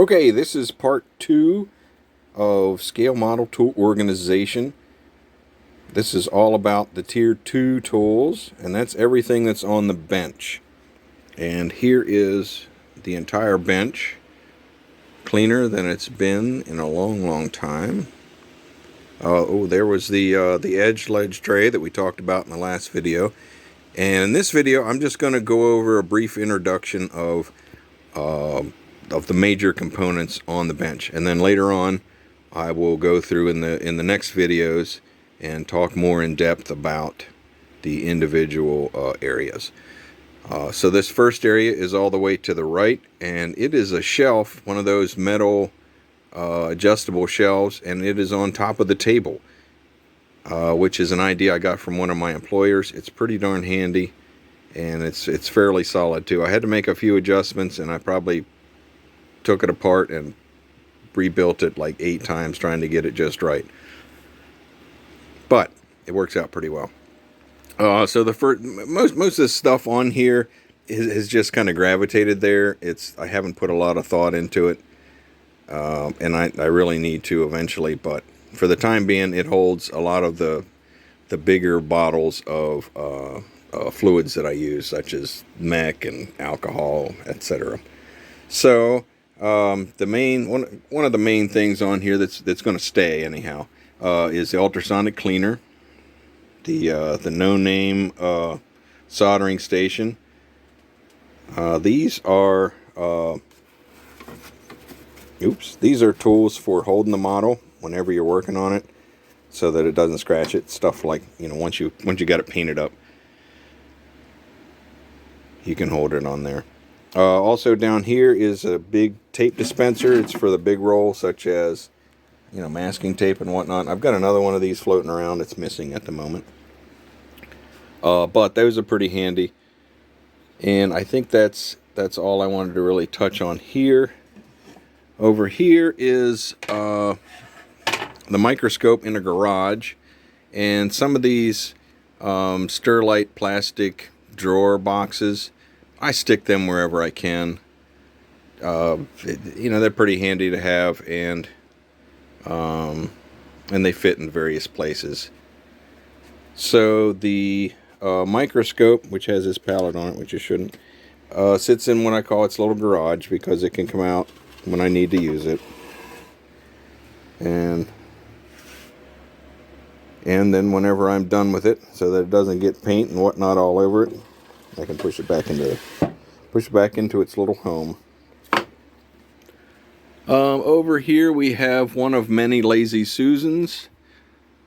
Okay, this is part 2 of scale model tool organization. This is all about the tier 2 tools, and that's everything that's on the bench. And here is the entire bench, cleaner than it's been in a long time. There was the edge ledge tray that we talked about in the last video. And in this video, I'm just going to go over a brief introduction of the major components on the bench, and then later on I will go through in the next videos and talk more in depth about the individual areas. So this first area is all the way to the right, and it is a shelf, one of those metal adjustable shelves, and it is on top of the table, which is an idea I got from one of my employers. It's pretty darn handy, and it's fairly solid too. I had to make a few adjustments, and I probably took it apart and rebuilt it like 8 times trying to get it just right. But it works out pretty well. So the first, most of this stuff on here has just kind of gravitated there. I haven't put a lot of thought into it, and I really need to eventually. But for the time being, it holds a lot of the bigger bottles of fluids that I use, such as mech and alcohol, etc. So the main one of the main things on here that's going to stay anyhow is the ultrasonic cleaner, the no-name soldering station. These are these are tools for holding the model whenever you're working on it, so that it doesn't scratch it. Stuff like, once you got it painted up, you can hold it on there. Also down here is a big tape dispenser. It's for the big roll, such as masking tape and whatnot. I've got another one of these floating around. It's missing at the moment, but those are pretty handy. And I think that's all I wanted to really touch on here. Over here is the microscope in a garage, and some of these Sterlite plastic drawer boxes, I stick them wherever I can. They're pretty handy to have, and they fit in various places. So the microscope, which has this pallet on it, which it shouldn't, sits in what I call its little garage, because it can come out when I need to use it. And then whenever I'm done with it, so that it doesn't get paint and whatnot all over it, I can push it back into its little home. Over here we have one of many Lazy Susans.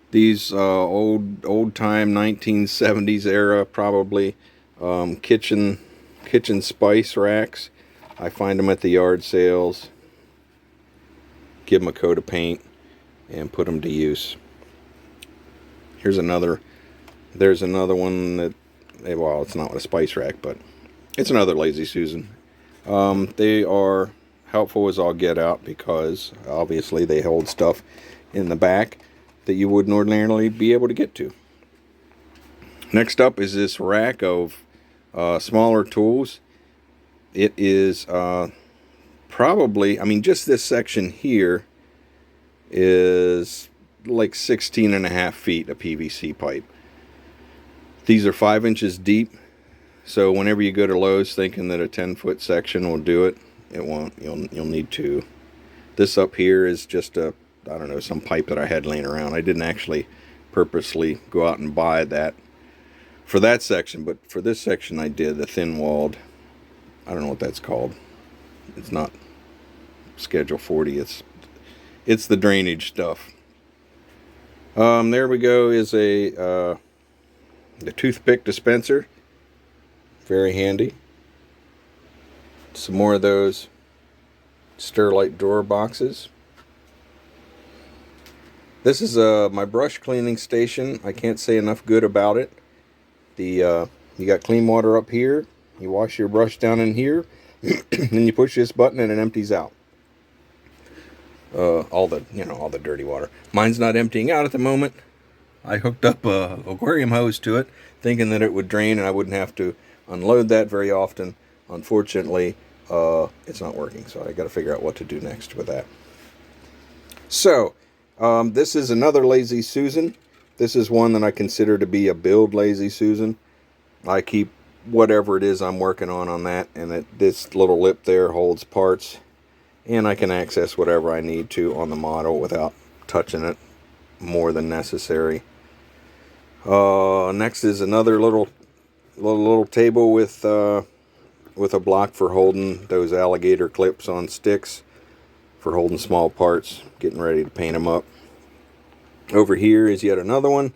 These old time 1970s era probably kitchen spice racks. I find them at the yard sales. Give them a coat of paint and put them to use. There's another one that, well, it's not a spice rack, but it's another Lazy Susan. They are helpful as all get out, because obviously they hold stuff in the back that you wouldn't ordinarily be able to get to. Next up is this rack of smaller tools. It is probably, just this section here is like 16.5 feet of PVC pipe. These are 5 inches deep, so whenever you go to Lowe's thinking that a 10-foot section will do it, it won't. You'll need 2. This up here is just some pipe that I had laying around. I didn't actually purposely go out and buy that for that section, but for this section I did. The thin-walled, I don't know what that's called. It's not Schedule 40. It's the drainage stuff. There we go. Is the toothpick dispenser. Very handy. Some more of those Sterlite drawer boxes. This is my brush cleaning station. I can't say enough good about it. You got clean water up here. You wash your brush down in here, and you push this button and it empties out all the dirty water. Mine's not emptying out at the moment. I hooked up a aquarium hose to it, thinking that it would drain and I wouldn't have to unload that very often. Unfortunately, it's not working. So I got to figure out what to do next with that. So this is another Lazy Susan. This is one that I consider to be a build Lazy Susan. I keep whatever it is I'm working on that, and this little lip there holds parts, and I can access whatever I need to on the model without touching it more than necessary. Next is another little table with a block for holding those alligator clips on sticks, for holding small parts, getting ready to paint them up. Over here is yet another one,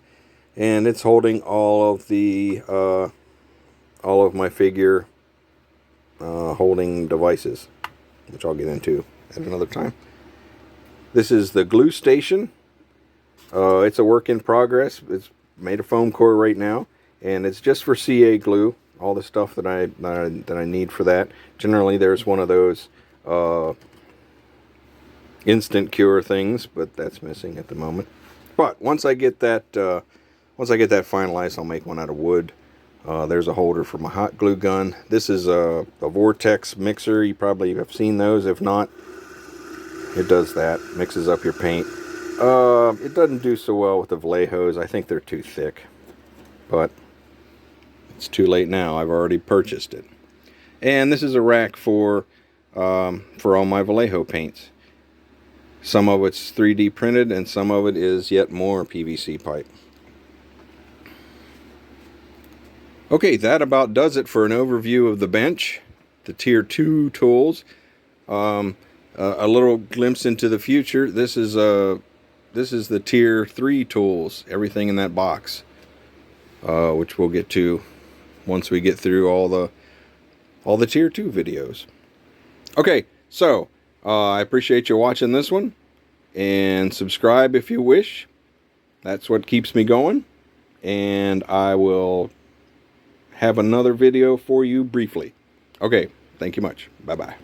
and it's holding all of my figure holding devices, which I'll get into at another time. This is the glue station. It's a work in progress. It's made of foam core right now, and it's just for CA glue. All the stuff that I need for that. Generally, there's one of those instant cure things, but that's missing at the moment. But once I get that finalized, I'll make one out of wood. There's a holder for my hot glue gun. This is a vortex mixer. You probably have seen those. If not, it does that. Mixes up your paint. It doesn't do so well with the Vallejos. I think they're too thick. But it's too late now. I've already purchased it. And this is a rack for all my Vallejo paints. Some of it's 3D printed, and some of it is yet more PVC pipe. Okay, that about does it for an overview of the bench, the Tier 2 tools. A little glimpse into the future. This is the Tier 3 tools, everything in that box, which we'll get to once we get through all the Tier 2 videos. Okay, so I appreciate you watching this one, and subscribe if you wish. That's what keeps me going, and I will have another video for you briefly. Okay, thank you much. Bye-bye.